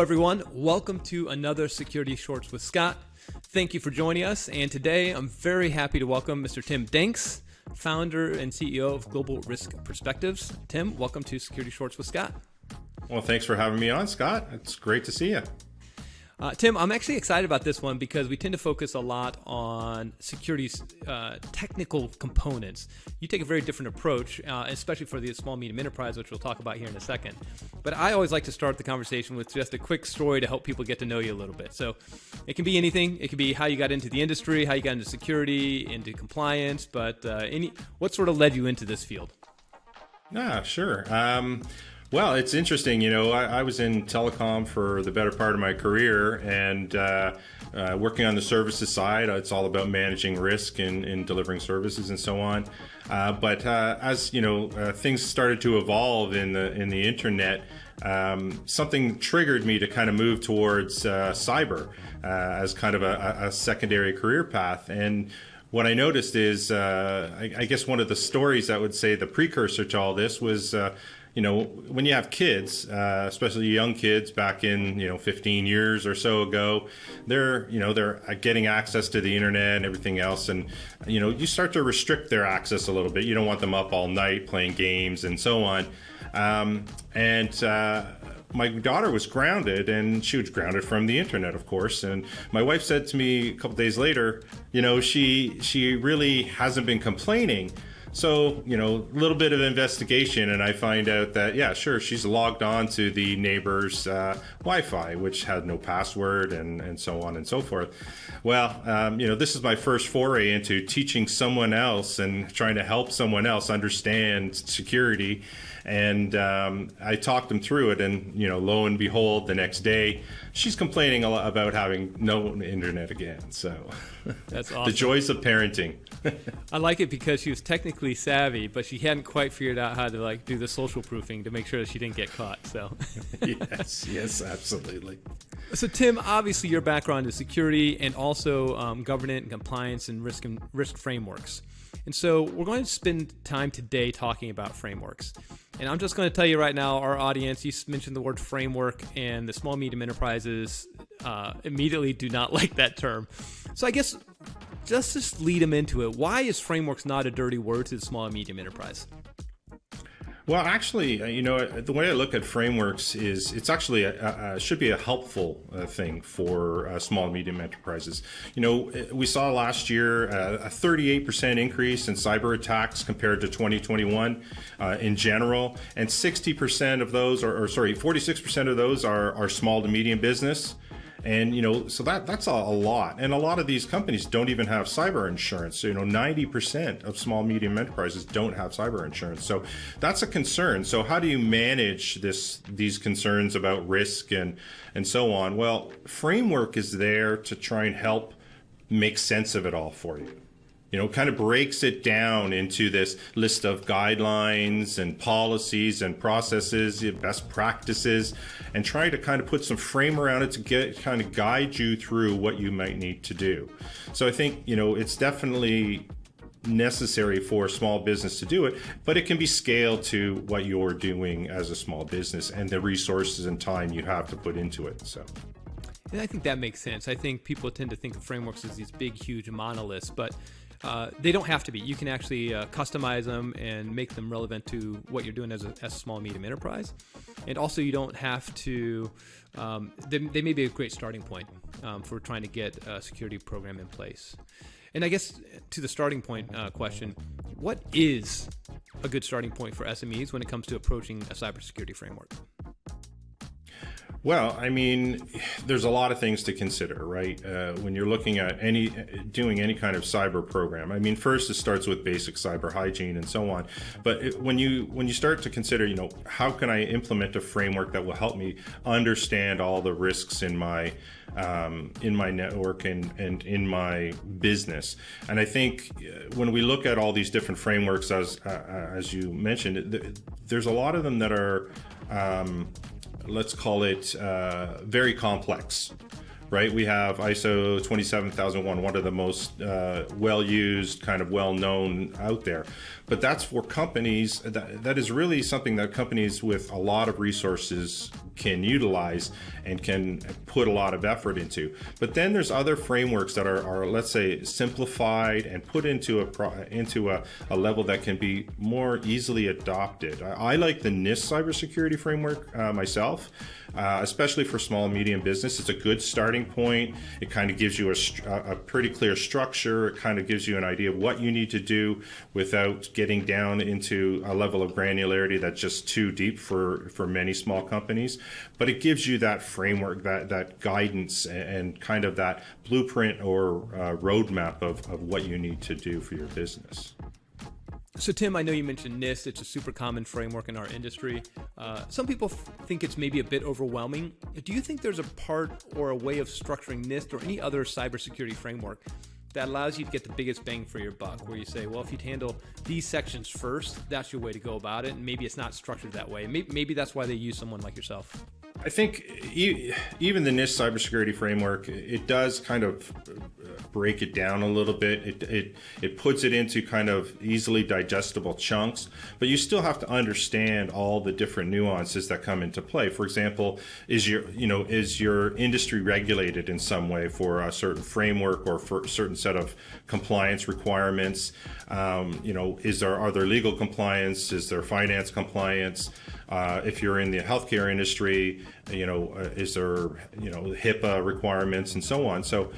Hello, everyone. Welcome to another Security Shorts with Scott. Thank you for joining us. And today I'm very happy to welcome Mr. Tim Danks, founder and CEO of Global Risk Perspectives. Tim, welcome to Security Shorts with Scott. Well, thanks for having me on, Scott. It's great to see you. Tim, I'm actually excited about this one because we tend to focus a lot on security's technical components. You take a very different approach, especially for the small, medium enterprise, which we'll talk about here in a second. But I always like to start the conversation with just a quick story to help people get to know you a little bit. So it can be anything. It can be how you got into the industry, how you got into security, into compliance, but what sort of led you into this field? Sure. Well, it's interesting. I was in telecom for the better part of my career, and working on the services side, it's all about managing risk in delivering services and so on. But as things started to evolve in the internet, something triggered me to kind of move towards cyber as kind of a secondary career path. And what I noticed is, I guess one of the stories that would say the precursor to all this was, when you have kids, especially young kids back in, 15 years or so ago, they're getting access to the internet and everything else. And, you start to restrict their access a little bit. You don't want them up all night playing games and so on. My daughter was grounded, and she was grounded from the internet, of course. And my wife said to me a couple days later, she really hasn't been complaining. So, a little bit of investigation, and I find out that, yeah, sure, she's logged on to the neighbor's Wi-Fi, which had no password and so on and so forth. Well, this is my first foray into teaching someone else and trying to help someone else understand security. And I talked them through it, and lo and behold, the next day she's complaining a lot about having no internet again. So that's awesome. The joys of parenting. I like it because she was technically savvy, but she hadn't quite figured out how to do the social proofing to make sure that she didn't get caught. So yes, absolutely. So Tim, obviously your background is security and also governance and compliance and risk frameworks. And so we're going to spend time today talking about frameworks. And I'm just going to tell you right now, our audience, you mentioned the word framework, and the small, medium enterprises immediately do not like that term. So I guess just lead them into it. Why is frameworks not a dirty word to the small and medium enterprise? Well, actually, the way I look at frameworks is it's actually should be a helpful thing for small and medium enterprises. We saw last year a 38% increase in cyber attacks compared to 2021 in general, and 60% of those, 46% of those are small to medium business. And, so that's a lot. And a lot of these companies don't even have cyber insurance. So, 90% of small, medium enterprises don't have cyber insurance. So that's a concern. So how do you manage these concerns about risk and so on? Well, framework is there to try and help make sense of it all for you. Kind of breaks it down into this list of guidelines and policies and processes, best practices, and try to kind of put some frame around it to kind of guide you through what you might need to do. So I think, it's definitely necessary for a small business to do it, but it can be scaled to what you're doing as a small business and the resources and time you have to put into it. So. And I think that makes sense. I think people tend to think of frameworks as these big, huge monoliths, but they don't have to be. You can actually customize them and make them relevant to what you're doing as a small, medium enterprise. And also you don't have to, they may be a great starting point for trying to get a security program in place. And I guess to the starting point question, what is a good starting point for SMEs when it comes to approaching a cybersecurity framework? Well, there's a lot of things to consider, right? When you're looking at doing any kind of cyber program. First it starts with basic cyber hygiene and so on. But when you start to consider, how can I implement a framework that will help me understand all the risks in my network and in my business? And I think when we look at all these different frameworks, as you mentioned, there's a lot of them that are let's call it very complex, right? We have ISO 27001, one of the most well-used, kind of well-known out there. But that's for companies, that is really something that companies with a lot of resources can utilize and can put a lot of effort into. But then there's other frameworks that are let's say, simplified and put into a level that can be more easily adopted. I like the NIST cybersecurity framework myself. Especially for small and medium business. It's a good starting point. It kind of gives you a pretty clear structure. It kind of gives you an idea of what you need to do without getting down into a level of granularity that's just too deep for many small companies. But it gives you that framework, that guidance, and kind of that blueprint or roadmap of what you need to do for your business. So Tim, I know you mentioned NIST. It's a super common framework in our industry. Some people think it's maybe a bit overwhelming. Do you think there's a part or a way of structuring NIST or any other cybersecurity framework that allows you to get the biggest bang for your buck, where you say, well, if you'd handle these sections first, that's your way to go about it, and maybe it's not structured that way. Maybe that's why they use someone like yourself. I think even the NIST cybersecurity framework, it does kind of break it down a little bit. It puts it into kind of easily digestible chunks, but you still have to understand all the different nuances that come into play. For example, is your industry regulated in some way for a certain framework or for a certain set of compliance requirements? Are there legal compliance? Is there finance compliance? If you're in the healthcare industry, is there, HIPAA requirements and so on. So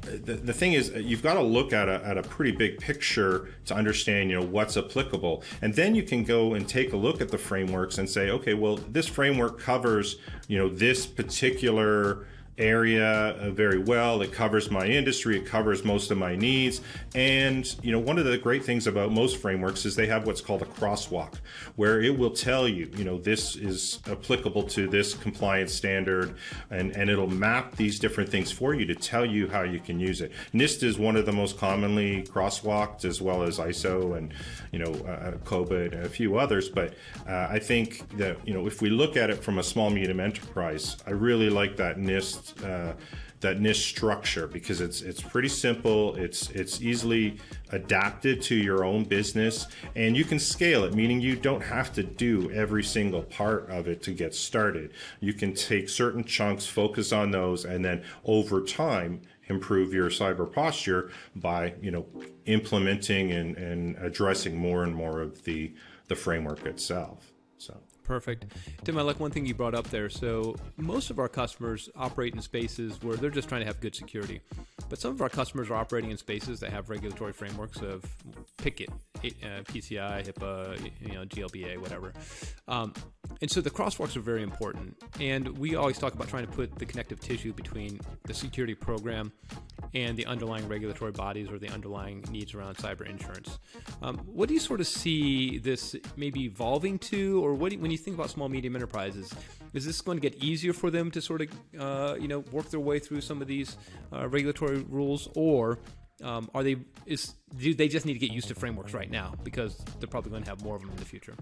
the thing is, you've got to look at a pretty big picture to understand, what's applicable. And then you can go and take a look at the frameworks and say, okay, well, this framework covers, this particular area very well. It covers my industry. It covers most of my needs. And, one of the great things about most frameworks is they have what's called a crosswalk, where it will tell you, this is applicable to this compliance standard, and it'll map these different things for you to tell you how you can use it. NIST is one of the most commonly crosswalked, as well as ISO and, COBA and a few others. But I think that, if we look at it from a small, medium enterprise, I really like that NIST structure, because it's pretty simple. It's easily adapted to your own business, and you can scale it, meaning you don't have to do every single part of it to get started. You can take certain chunks, focus on those, and then over time improve your cyber posture by implementing and addressing more and more of the framework itself. So. Perfect. Tim, I like one thing you brought up there. So most of our customers operate in spaces where they're just trying to have good security. But some of our customers are operating in spaces that have regulatory frameworks of pick it, PCI, HIPAA, GLBA, whatever. And so the crosswalks are very important. And we always talk about trying to put the connective tissue between the security program and the underlying regulatory bodies or the underlying needs around cyber insurance. What do you sort of see this maybe evolving to, or when you think about small, medium enterprises, is this going to get easier for them to sort of, work their way through some of these regulatory rules, or do they just need to get used to frameworks right now because they're probably going to have more of them in the future?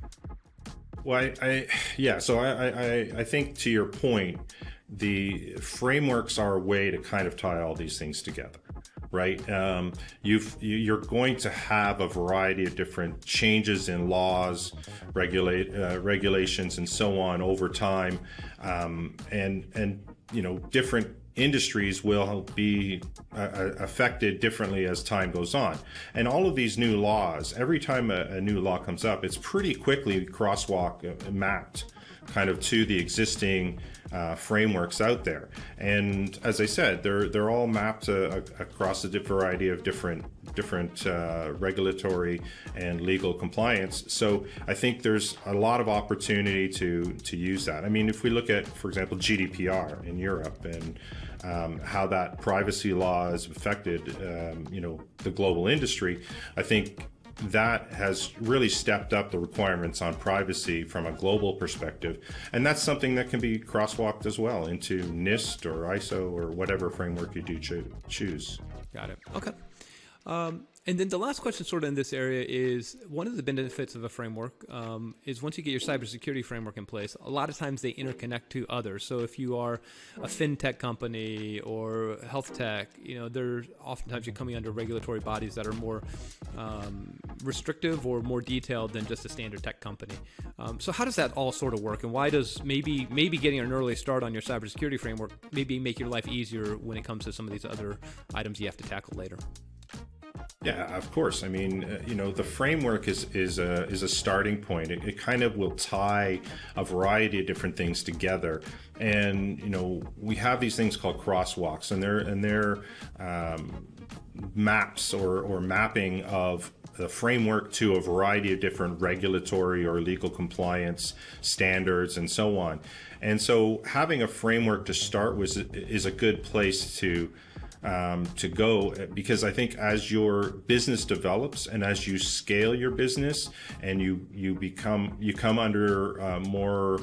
Well, I think, to your point, the frameworks are a way to kind of tie all these things together, right? You're going to have a variety of different changes in laws, regulations, and so on over time, and different industries will be affected differently as time goes on. And all of these new laws, every time a new law comes up, it's pretty quickly crosswalk mapped kind of to the existing frameworks out there. And as I said, they're all mapped across a variety of different regulatory and legal compliance. So I think there's a lot of opportunity to use that. I mean, if we look at, for example, GDPR in Europe and how that privacy law has affected, the global industry, I think that has really stepped up the requirements on privacy from a global perspective. And that's something that can be crosswalked as well into NIST or ISO or whatever framework you do choose. Got it. Okay. And then the last question sort of in this area is one of the benefits of a framework is once you get your cybersecurity framework in place, a lot of times they interconnect to others. So if you are a fintech company or health tech, there's oftentimes you're coming under regulatory bodies that are more restrictive or more detailed than just a standard tech company. So how does that all sort of work? And why does maybe getting an early start on your cybersecurity framework maybe make your life easier when it comes to some of these other items you have to tackle later? Yeah, of course. I mean, the framework is a starting point. It kind of will tie a variety of different things together, and we have these things called crosswalks, and they're maps or mapping of the framework to a variety of different regulatory or legal compliance standards and so on. And so, having a framework to start with is a good place to go, because I think as your business develops and as you scale your business and you come under more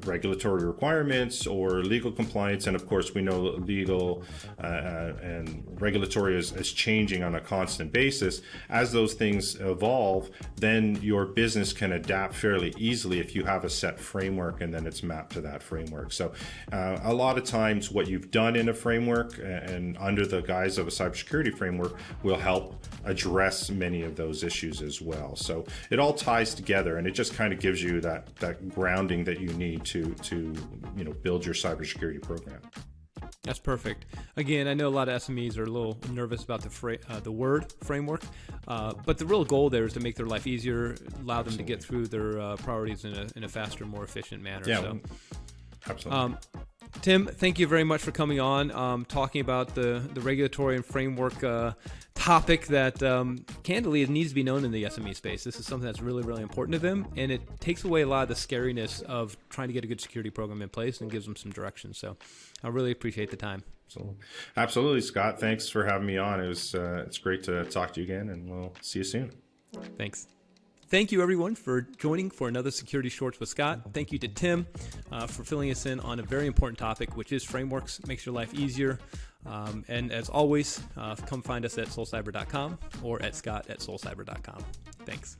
regulatory requirements or legal compliance, and of course we know legal and regulatory is changing on a constant basis. As those things evolve, then your business can adapt fairly easily if you have a set framework and then it's mapped to that framework. So a lot of times what you've done in a framework and under the guise of a cybersecurity framework will help address many of those issues as well. So it all ties together, and it just kind of gives you that grounding that you need to build your cybersecurity program. That's perfect. Again, I know a lot of SMEs are a little nervous about the word framework, but the real goal there is to make their life easier, allow them to get through their priorities in a faster, more efficient manner. Yeah, so, absolutely. Tim, thank you very much for coming on, talking about the regulatory and framework topic that candidly it needs to be known in the SME space. This is something that's really, really important to them, and it takes away a lot of the scariness of trying to get a good security program in place and gives them some direction. So I really appreciate the time. Absolutely, Scott. Thanks for having me on. It's great to talk to you again, and we'll see you soon. Thanks. Thank you, everyone, for joining for another Security Shorts with Scott. Thank you to Tim for filling us in on a very important topic, which is frameworks. Makes your life easier. And as always, come find us at soulcyber.com or at scott@soulcyber.com. Thanks.